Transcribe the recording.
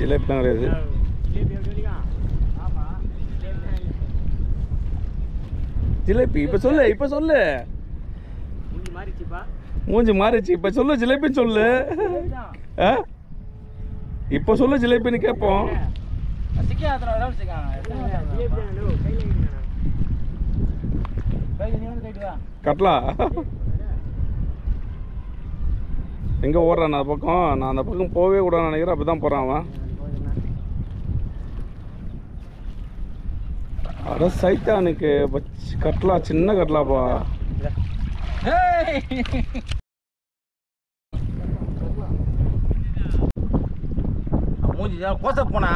ஜிலேபி தான் கிடையாது. ஜிலேபி இப்போ சொல்லு, இப்போ சொல்லு. மூஞ்சி மாறிச்சு, இப்போ சொல்லு ஜிலேபின்னு சொல்லு. இப்போ சொல்லு ஜிலேபின்னு கேட்போம். கட்லா எங்கே ஓடுறான் அந்த பக்கம்? நான் அந்த பக்கம் போகவே கூடாதுன்னு நினைக்கிறேன். அப்படி தான் போகிறான் அவன். அட சைத்தானுக்கு கட்லா, சின்ன கட்லாப்பா. மூஞ்சி கோச போனா